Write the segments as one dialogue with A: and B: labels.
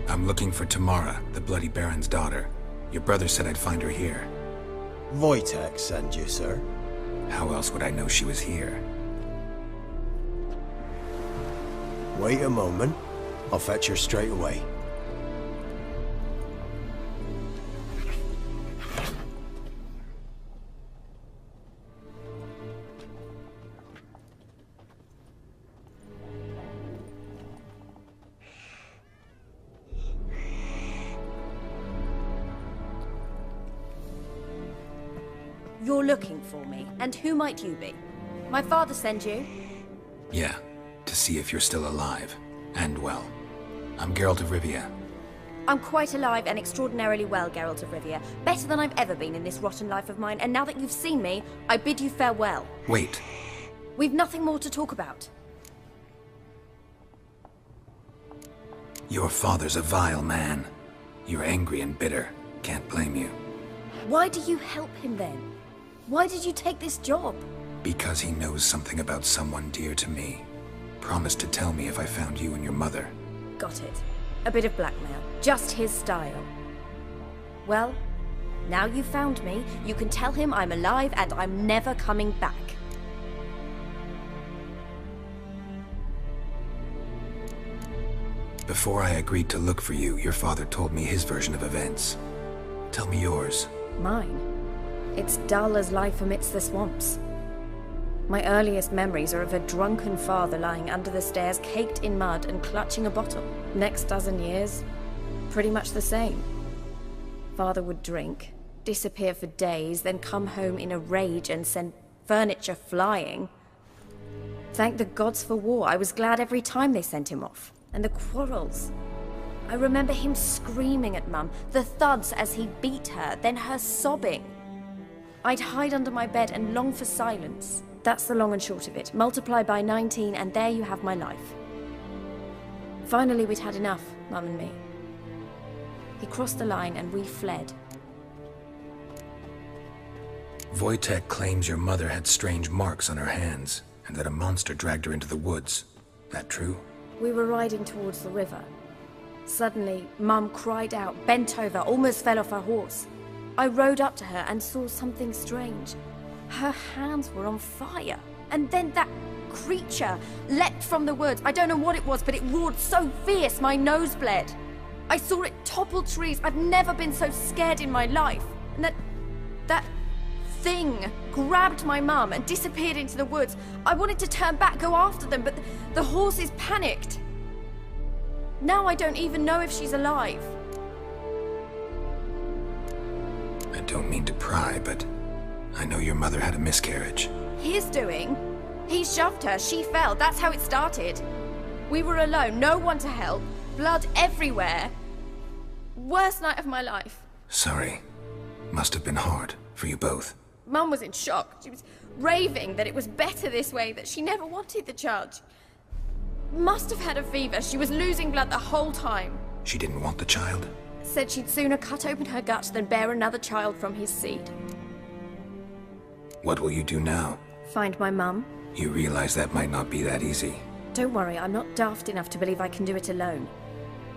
A: I'm looking for Tamara, the Bloody Baron's daughter. Your brother said I'd find her here.
B: Wojtek sent you, sir.
A: How else would I know she was here?
B: Wait a moment. I'll fetch her straight away.
C: You're looking for me, and who might you be? My father sent you?
A: Yeah, to see if you're still alive. And well. I'm Geralt of Rivia.
C: I'm quite alive and extraordinarily well, Geralt of Rivia. Better than I've ever been in this rotten life of mine, and now that you've seen me, I bid you farewell.
A: Wait.
C: We've nothing more to talk about.
A: Your father's a vile man. You're angry and bitter. Can't blame you.
C: Why do you help him then? Why did you take this job?
A: Because he knows something about someone dear to me. Promised to tell me if I found you and your mother.
C: Got it. A bit of blackmail. Just his style. Well, now you've found me, you can tell him I'm alive and I'm never coming back.
A: Before I agreed to look for you, your father told me his version of events. Tell me yours.
C: Mine? It's dull as life amidst the swamps. My earliest memories are of a drunken father lying under the stairs, caked in mud and clutching a bottle. Next dozen years, pretty much the same. Father would drink, disappear for days, then come home in a rage and send furniture flying. Thank the gods for war. I was glad every time they sent him off. And the quarrels. I remember him screaming at Mum, the thuds as he beat her, then her sobbing. I'd hide under my bed and long for silence. That's the long and short of it. Multiply by 19 and there you have my life. Finally we'd had enough, Mum and me. He crossed the line and we fled.
A: Wojtek claims your mother had strange marks on her hands, and that a monster dragged her into the woods. That true?
C: We were riding towards the river. Suddenly, Mum cried out, bent over, almost fell off her horse. I rode up to her and saw something strange. Her hands were on fire. And then that creature leapt from the woods. I don't know what it was, but it roared so fierce my nose bled. I saw it topple trees. I've never been so scared in my life. And that thing grabbed my mum and disappeared into the woods. I wanted to turn back, go after them, but the horses panicked. Now I don't even know if she's alive.
A: I don't mean to pry, but I know your mother had a miscarriage.
C: His doing? He shoved her, she fell, that's how it started. We were alone, no one to help, blood everywhere. Worst night of my life.
A: Sorry. Must have been hard for you both.
C: Mum was in shock. She was raving that it was better this way, that she never wanted the child. Must have had a fever. She was losing blood the whole time.
A: She didn't want the child?
C: Said she'd sooner cut open her gut than bear another child from his seed.
A: What will you do now?
C: Find my mum.
A: You realize that might not be that easy.
C: Don't worry, I'm not daft enough to believe I can do it alone.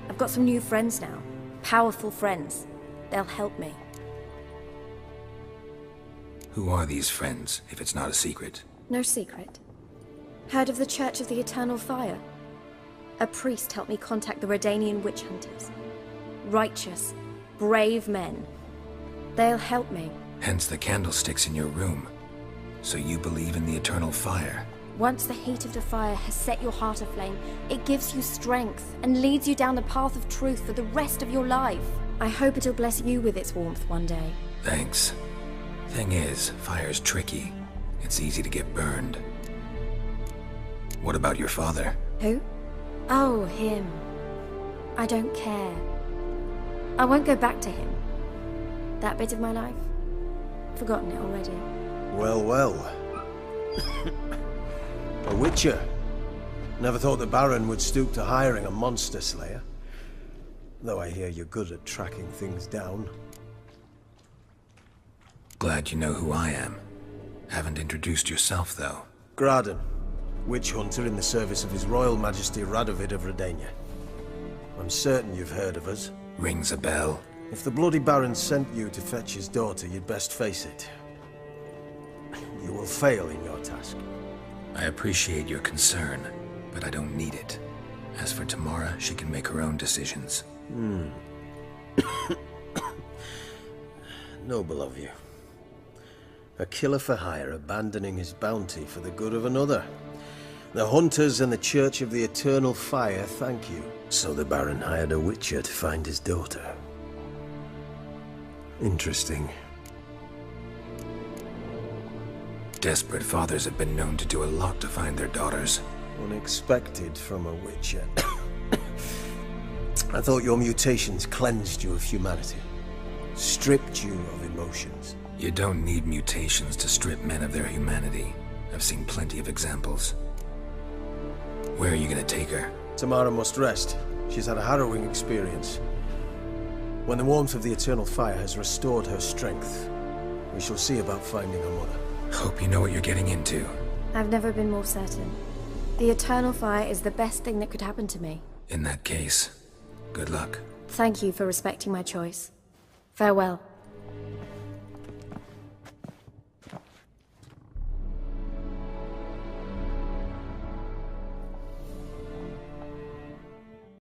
C: I've got some new friends now. Powerful friends. They'll help me.
A: Who are these friends, if it's not a secret?
C: No secret. Heard of the Church of the Eternal Fire? A priest helped me contact the Redanian witch hunters. Righteous, brave men. They'll help me.
A: Hence the candlesticks in your room. So you believe in the eternal fire?
C: Once the heat of the fire has set your heart aflame, it gives you strength and leads you down the path of truth for the rest of your life. I hope it'll bless you with its warmth one day.
A: Thanks. Thing is, fire's tricky. It's easy to get burned. What about your father?
C: Who? Oh, him. I don't care. I won't go back to him. That bit of my life? Forgotten it already.
B: Well, well. A witcher. Never thought the Baron would stoop to hiring a monster slayer. Though I hear you're good at tracking things down.
A: Glad you know who I am. Haven't introduced yourself, though.
B: Graden, witch hunter in the service of His Royal Majesty Radovid of Redania. I'm certain you've heard of us.
A: Rings a bell.
B: If the Bloody Baron sent you to fetch his daughter, you'd best face it. You will fail in your task.
A: I appreciate your concern, but I don't need it. As for Tamara, she can make her own decisions.
B: Noble of you. A killer for hire abandoning his bounty for the good of another. The hunters and the Church of the Eternal Fire thank you. So the Baron hired a witcher to find his daughter. Interesting.
A: Desperate fathers have been known to do a lot to find their daughters.
B: Unexpected from a witcher. I thought your mutations cleansed you of humanity. Stripped you of emotions.
A: You don't need mutations to strip men of their humanity. I've seen plenty of examples. Where are you gonna take her?
B: Tamara must rest. She's had a harrowing experience. When the warmth of the Eternal Fire has restored her strength, we shall see about finding her mother.
A: Hope you know what you're getting into.
C: I've never been more certain. The Eternal Fire is the best thing that could happen to me.
A: In that case, good luck.
C: Thank you for respecting my choice. Farewell.